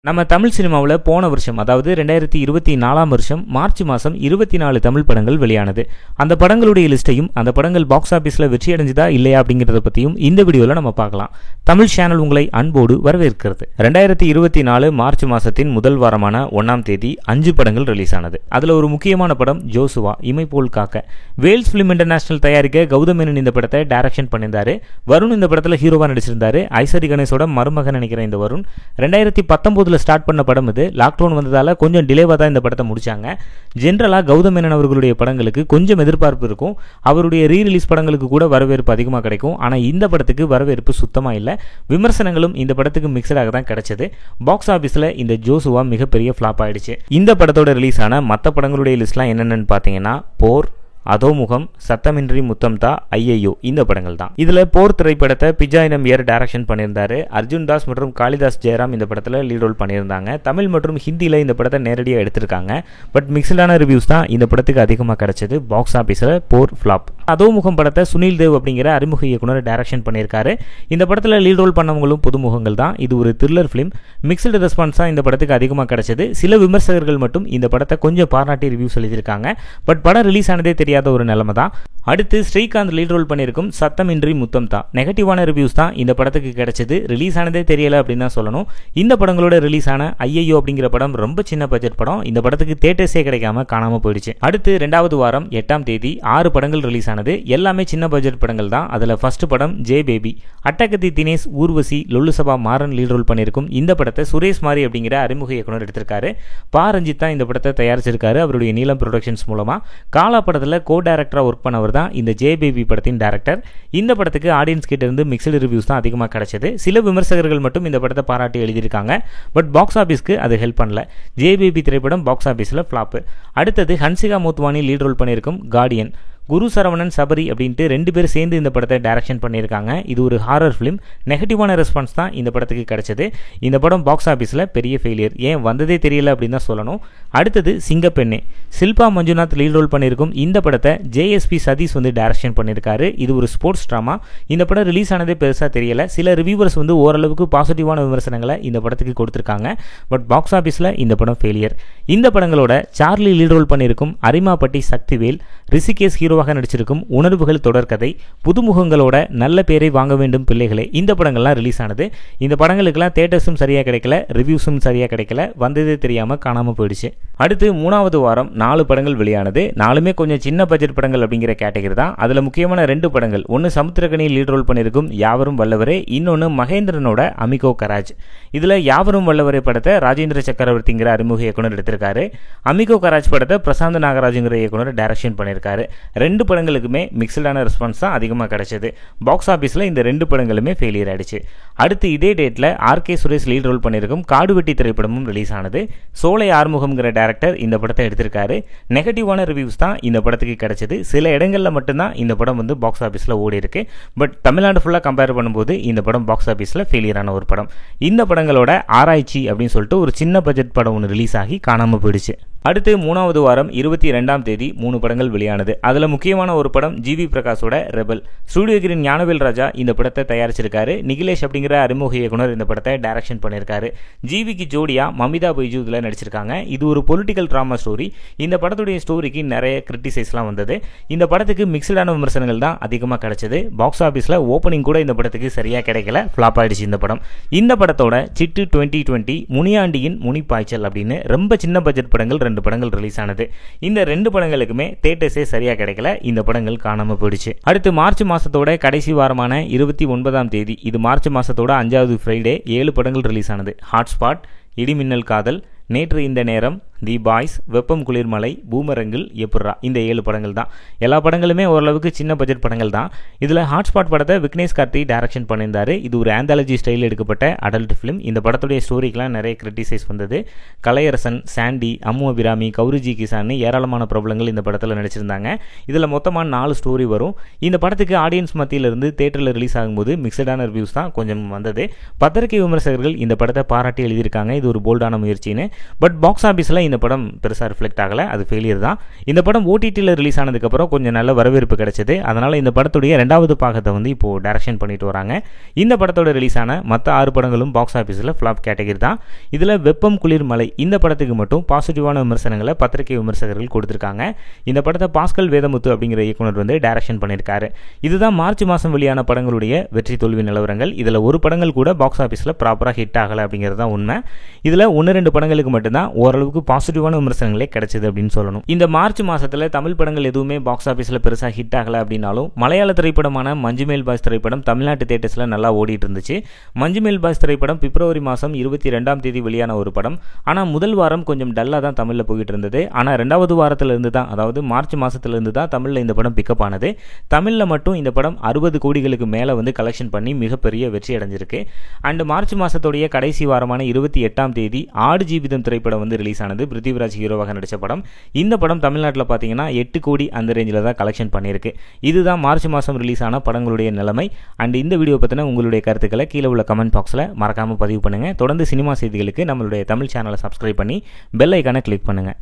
நம்ம தமிழ் சினிமாவில் போன வருஷம் அதாவது 2024 வருஷம் மார்ச் மாதம் 24 தமிழ் படங்கள் வெளியானது. அந்த படங்களுடைய லிஸ்ட்டையும் அந்த படங்கள் பாக்ஸ் ஆஃபீஸில் வெற்றி அடைஞ்சதா இல்லையா அப்படிங்கிறத பற்றியும் இந்த வீடியோவில் நம்ம பார்க்கலாம். தமிழ் சேனல் உங்களை அன்போடு வரவேற்கிறது. 2024 மார்ச் மாதத்தின் முதல் வாரமான 1ஆம் தேதி 5 படங்கள் ரிலீஸ் ஆனது. அதில் ஒரு முக்கியமான படம் ஜோசுவா இமை போல் காக்க. வேல்ஸ் ஃபிலிம் இன்டர்நேஷனல் தயாரிக்க கௌதம் மேனன் இந்த படத்தை டைரக்ஷன் பண்ணியிருந்தாரு. வருண் இந்த படத்தில் ஹீரோவாக நடிச்சிருந்தாரு. ஐஸ்வரி கணேஷோட மருமகன் நினைக்கிறேன் இந்த வருண். 2019 ஸ்டார்ட் பண்ண படம் இது. லாக்டவுன் வந்ததால கொஞ்சம் டிலேவாக தான் இந்த படத்தை முடிச்சாங்க. ஜென்ரலாக கௌதம் மேனன் அவர்களுடைய படங்களுக்கு கொஞ்சம் எதிர்பார்ப்பு இருக்கும். அவருடைய ரீரிலீஸ் படங்களுக்கு கூட வரவேற்பு அதிகமாக கிடைக்கும். ஆனால் இந்த படத்துக்கு வரவேற்பு சுத்தமாக இல்லை. விமர்சனங்களும் இந்த படத்துக்கு மிக்சடாக தான் கிடைச்சது. பாக்ஸ் ஆஃபீஸில் இந்த ஜோசுவா மிகப்பெரிய ஃப்ளாப் ஆயிடுச்சு. இந்த படத்தோட ரிலீஸ் ஆன மற்ற படங்களுடைய லிஸ்ட்லாம் என்னென்னு பார்த்தீங்கன்னா போர், அதோமுகம், சத்தமின்றி முத்தம்தா, ஐயையோ இந்த படங்கள் தான். இதுல போர் திரைப்படத்தை பிஜாயினம் ஏர் டைரக்ஷன் பண்ணியிருந்தாரு. அர்ஜுன் தாஸ் மற்றும் காளிதாஸ் ஜெயராம் இந்த படத்துல லீட் ரோல் பண்ணியிருந்தாங்க. தமிழ் மற்றும் ஹிந்தியில இந்த படத்தை நேரடியாக எடுத்திருக்காங்க. பட் மிக்சடான ரிவ்யூஸ் தான் இந்த படத்துக்கு அதிகமாக கிடைச்சது. பாக்ஸ் ஆபீஸ்ல போர் ஃபிளாப். அதோமுகம் படத்தை சுனில் தேவ் அப்படிங்கிற அறிமுக இயக்குனர் டைரக்ஷன் பண்ணியிருக்காரு. இந்த படத்துல லீட் ரோல் பண்ணவங்களும் புதுமுகங்கள் தான். இது ஒரு த்ரில்லர் பிலிம். மிக்சடு ரெஸ்பான்ஸ் தான் இந்த படத்துக்கு அதிகமாக கிடைச்சது. சில விமர்சகர்கள் மட்டும் இந்த படத்தை கொஞ்சம் பாராட்டி ரிவ்யூஸ் எழுதியிருக்காங்க. பட் படம் ரிலீஸ் ஆனதே தெரியாத ஒரு நிலைமை தான். அடுத்து ஸ்ரீகாந்த் லீட் ரோல் பண்ணியிருக்கும் சத்தமின்றி முத்தம் தான். நெகட்டிவான ரிவ்யூஸ் தான் இந்த படத்துக்கு கிடைச்சது. ரிலீஸ் ஆனதே தெரியல அப்படின்னு தான் சொல்லணும். இந்த படங்களோட ரிலீஸ் ஆன ஐயையோ அப்படிங்கிற படம் ரொம்ப சின்ன பட்ஜெட் படம். இந்த படத்துக்கு தியேட்டர்ஸே கிடைக்காம காணாம போயிடுச்சு. அடுத்து 2வது வாரம் 8ஆம் தேதி 6 படங்கள் ரிலீஸ் ஆனது. எல்லாமே சின்ன பட்ஜெட் படங்கள் தான். அதுல ஃபர்ஸ்ட் படம் ஜே பேபி. அட்டகத்தி தினேஷ், ஊர்வசி, லொல்லுசபா மாறன் லீட் ரோல் பண்ணியிருக்கும் இந்த படத்தை சுரேஷ் மாரி அப்படிங்கிற அறிமுக இயக்குனர் எடுத்திருக்காரு. பா ரஞ்சித் தான் இந்த படத்தை தயாரிச்சிருக்காரு. அவருடைய நீலம் ப்ரொடக்ஷன்ஸ் மூலமா. காலா படத்துல கோ டைரக்டரா ஒர்க் பண்ணவர் தான் இந்த ஜே பேபி படத்தின் டைரக்டர். இந்த படத்துக்கு ஆடியன்ஸ் கிட்ட இருந்து மிக்சடு ரிவ்யூஸ் தான் அதிகமாக கிடைச்சது. சில விமர்சகர்கள் மட்டும் இந்த படத்தை பாராட்டி எழுதியிருக்காங்க. பட் பாக்ஸ் ஆபீஸ்க்கு அது ஹெல்ப் பண்ணல. ஜே பேபி திரைப்படம் பாக்ஸ் ஆபீஸ்ல ஃபிளாப். அடுத்தது ஹன்சிகா மோத்வானி லீட் ரோல் பண்ணியிருக்கும் கார்டியன். குரு சரவணன், சபரி அப்படின்ட்டு 2 பேர் சேர்ந்து இந்த படத்தை டைரக்ஷன் பண்ணியிருக்காங்க. இது ஒரு ஹாரர் ஃபிலிம். நெகட்டிவான ரெஸ்பான்ஸ் தான் இந்த படத்துக்கு கிடைச்சது. இந்த படம் பாக்ஸ் ஆஃபீஸில் பெரிய ஃபெயிலியர். ஏன் வந்ததே தெரியல அப்படின்னு தான் சொல்லணும். அடுத்தது சிங்கப்பெண்ணே. சில்பா மஞ்சுநாத் லீட் ரோல் பண்ணியிருக்கும் இந்த படத்தை ஜேஎஸ்பி சதீஷ் டைரக்ஷன் பண்ணியிருக்காரு. இது ஒரு ஸ்போர்ட்ஸ் ட்ராமா. இந்த படம் ரிலீஸ் ஆனதே பெருசாக தெரியல. சில ரிவ்யூவர்ஸ் ஓரளவுக்கு பாசிட்டிவான விமர்சனங்களை இந்த படத்துக்கு கொடுத்துருக்காங்க. பட் பாக்ஸ் ஆஃபீஸில் இந்த படம் ஃபெயிலியர். இந்த படங்களோட சார்லி லீட் ரோல் பண்ணியிருக்கும் அரிமாப்பட்டி சக்திவேல், ரிஷிகேஷ் ஹீரோவாக நடிச்சிருக்கும் உணர்வுகள் தொடர்கதை, புதுமுகங்களோட நல்ல பேரை வாங்க வேண்டும் பிள்ளைகளே இந்த படங்கள்லாம் ரிலீஸ் ஆனது. இந்த படங்களுக்கெல்லாம் தியேட்டர்ஸும் சரியா கிடைக்கல, ரிவ்யூஸும் சரியா கிடைக்கல, வந்ததே தெரியாம காணாம போயிடுச்சு. அடுத்து 3வது வாரம் 4 படங்கள் வெளியானது. 4மே கொஞ்சம் சின்ன பட்ஜெட் படங்கள் அப்படிங்கிற கேட்டகரி தான். அதுல முக்கியமான 2 படங்கள். ஒன்னு சமுத்திரகனி லீட் ரோல் பண்ணியிருக்கும் யாவரும் வல்லவரே, இன்னொன்னு மகேந்திரனோட அமிகோ கராஜ். இதுல யாவரும் வல்லவரே படத்தை ராஜேந்திர சக்கரவர்த்திங்கிற அறிமுக இயக்குனர் எடுத்திருக்காரு. அமிகோ கராஜ் படத்தை பிரசாந்த் நாகராஜுங்கிற இயக்குனர் டைரக்ஷன் பண்ணியிருக்காரு. 2 படங்களுக்குமே மிக்சடான ரெஸ்பான்ஸ் தான் அதிகமாக கிடைச்சது. பாக்ஸ் ஆஃபீஸில் இந்த 2 படங்களுமே ஃபெயிலியர் ஆயிடுச்சு. அடுத்து இதே டேட்டில் ஆர்கே சுரேஷ் லீட் ரோல் பண்ணியிருக்கும் காடுவெட்டி திரைப்படமும் ரிலீஸ் ஆனது. சோலை ஆறுமுகம்ங்கிற டைரக்டர் இந்த படத்தை எடுத்திருக்காரு. நெகட்டிவான ரிவ்யூஸ் தான் இந்த படத்துக்கு கிடைச்சது. சில இடங்களில் மட்டும்தான் இந்த படம் பாக்ஸ் ஆஃபீஸில் ஓடி இருக்கு. பட் தமிழ்நாடு ஃபுல்லாக கம்பேர் பண்ணும்போது இந்த படம் பாக்ஸ் ஆஃபீஸில் ஃபெயிலியரான ஒரு படம். இந்த படங்களோட ஆராய்ச்சி அப்படின்னு சொல்லிட்டு ஒரு சின்ன பட்ஜெட் படம் ஒன்று ரிலீஸ் ஆகி காணாமல் போயிடுச்சு. அடுத்து 3வது வாரம் 22ஆம் தேதி 3 படங்கள் வெளியானது. அதில் முக்கியமான ஒரு படம் ஜிவி பிரகாஷோட Rebel. Studio green Gnanavel Raja இந்த படத்தை தயாரிச்சிருக்காரு. நிகிலேஷ் அப்படிங்கிற அறிமுக இயக்குனர் இந்த படத்தை டைரக்ஷன் பண்ணியிருக்காரு. ஜிவிக்கு ஜோடியா மமிதா பைஜு இதில் நடிச்சிருக்காங்க. இது ஒரு பொலிட்டிக்கல் டிராமா ஸ்டோரி. இந்த படத்துடைய ஸ்டோரிக்கு நிறைய கிரிட்டிசைஸ்லாம் வந்தது. இந்த படத்துக்கு மிக்சடான விமர்சனங்கள் தான் அதிகமாக கிடைச்சது. பாக்ஸ் ஆஃபீஸில் ஓப்பனிங் கூட இந்த படத்துக்கு சரியா கிடைக்கல, ஃபிளாப் ஆயிடுச்சு இந்த படம். இந்த படத்தோட சிட்டு 2020, முனியாண்டியின் முனிப்பாய்ச்சல் அப்படின்னு ரொம்ப சின்ன பட்ஜெட் படங்கள் 2 படங்கள் ரிலீஸ் ஆனது. இந்த 2 படங்களுக்குமே தியேட்டர்ஸே சரியா கிடைக்கல. இந்த படங்கள் காணாம போயிடுச்சு. அடுத்து மார்ச் மாசத்தோட கடைசி வாரமான 29ஆம் தேதி, இது மார்ச் மாசத்தோட 5வது ஃப்ரைடே 7 படங்கள் ரிலீஸ் ஆனது. ஹாட்ஸ்பாட், இடிமின்னல் காதல், நேற்று இந்த நேரம், தி பாய்ஸ், வெப்பம் குளிர்மலை, பூமரங்கில், எப்புரா இந்த 7 படங்கள் தான். எல்லா படங்களுமே ஓரளவுக்கு சின்ன பட்ஜெட் படங்கள் தான். இதில் ஹாட்ஸ்பாட் படத்தை விக்னேஷ் கார்த்தி டைரக்ஷன் பண்ணியிருந்தாரு. இது ஒரு ஆந்தாலஜி ஸ்டைலில் எடுக்கப்பட்ட அடல்ட் ஃபிலிம். இந்த படத்துடைய ஸ்டோரிக்கெலாம் நிறைய கிரிட்டிசைஸ் வந்தது. கலையரசன், சாண்டி, அம்மு அபிராமி, கௌரிஜி கிசான் ஏராளமான பிரபலங்கள் இந்த படத்தில் நடிச்சிருந்தாங்க. இதில் மொத்தமாக 4 ஸ்டோரி வரும். இந்த படத்துக்கு ஆடியன்ஸ் மத்தியிலிருந்து தியேட்டரில் ரிலீஸ் ஆகும்போது மிக்சடான ரிவ்யூஸ் தான் கொஞ்சம் வந்தது. பத்திரிகை விமர்சகர்கள் இந்த படத்தை பாராட்டி எழுதியிருக்காங்க. இது ஒரு போல்டான முயற்சின்னு. பட் பாக்ஸ் ஆஃபீஸில் இந்த படம் பெருசாக ரிஃப்ளெக்ட் ஆகலை, அது ஃபெயிலியர் தான். இந்த படம் ஓடிடியில் ரிலீஸ் ஆனதுக்கப்புறம் கொஞ்சம் நல்ல வரவேற்பு கிடைச்சது. அதனால் இந்த படத்துடைய 2வது பாகத்தை வந்து இப்போது டைரக்ஷன் பண்ணிட்டு வராங்க. இந்த படத்தோட ரிலீஸ் ஆன மற்ற 6 படங்களும் பாக்ஸ் ஆஃபீஸில் ஃப்ளாப் கேட்டகரி தான். இதில் வெப்பம் குளிர் மலை இந்த படத்துக்கு மட்டும் பாசிட்டிவான விமர்சனங்களை பத்திரிகை விமர்சகர்கள் கொடுத்துருக்காங்க. இந்த படத்தை பாஸ்கல் வேதமுத்து அப்படிங்கிற இயக்குனர் வந்து டைரக்ஷன் பண்ணியிருக்காரு. இதுதான் மார்ச் மாதம் வெளியான படங்களுடைய வெற்றி தோல்வி நிலவரங்கள். இதில் ஒரு படங்கள் கூட பாக்ஸ் ஆஃபீஸில் ப்ராப்பராக ஹிட் ஆகலை அப்படிங்கிறது தான் உண்மை. இதில் 1-2 படங்களுக்கு மட்டும்தான் ஓரளவுக்கு பாசிட்டிவான விமர்சனங்களே கிடைச்சது அப்படின்னு சொல்லணும். இந்த மார்ச் மாதத்தில் தமிழ் படங்கள் எதுவுமே பாக்ஸ் ஆஃபீஸில் பெருசாக ஹிட் ஆகலை அப்படின்னாலும் மலையாள திரைப்படமான மஞ்சுமேல் பாய்ஸ் திரைப்படம் தமிழ்நாட்டு தியேட்டர்ஸில் நல்லா ஓடிட்டு இருந்துச்சு. மஞ்சுமேல் பாய்ஸ் திரைப்படம் பிப்ரவரி மாதம் 22ஆம் தேதி வெளியான ஒரு படம். ஆனால் முதல் வாரம் கொஞ்சம் டல்லாக தான் தமிழில் போயிட்டு இருந்தது. ஆனால் 2வது வாரத்திலிருந்து தான், அதாவது மார்ச் மாதத்திலிருந்து தான் தமிழில் இந்த படம் பிக்கப் ஆனது. தமிழில் மட்டும் இந்த படம் 60 கோடிகளுக்கு மேலே வந்து கலெக்ஷன் பண்ணி மிகப்பெரிய வெற்றி அடைஞ்சிருக்கு. அண்ட் மார்ச் மாதத்துடைய கடைசி வாரமான 28ஆம் தேதி ஆடு ஜீவிதம் திரைப்படம் வந்து ரிலீஸ் ஆனது. பிருத்திவிராஜ் ஹீரோவாக நடித்த படம். இந்த படம் தமிழ்நாட்டில் பார்த்தீங்கன்னா 8 கோடி அந்த ரேஞ்சில் தான் கலெக்ஷன் பண்ணியிருக்கு. இதுதான் மார்ச் மாதம் ரிலீஸ் ஆன படங்களுடைய நிலைமை. அண்ட் இந்த வீடியோ பற்றின உங்களுடைய கருத்துக்களை கீழே உள்ள கமெண்ட் பாக்ஸில் மறக்காமல் பதிவு பண்ணுங்கள். தொடர்ந்து சினிமா செய்திகளுக்கு நம்மளுடைய தமிழ் சேனலை சப்ஸ்கிரைப் பண்ணி பெல் ஐக்கானை கிளிக் பண்ணுங்கள்.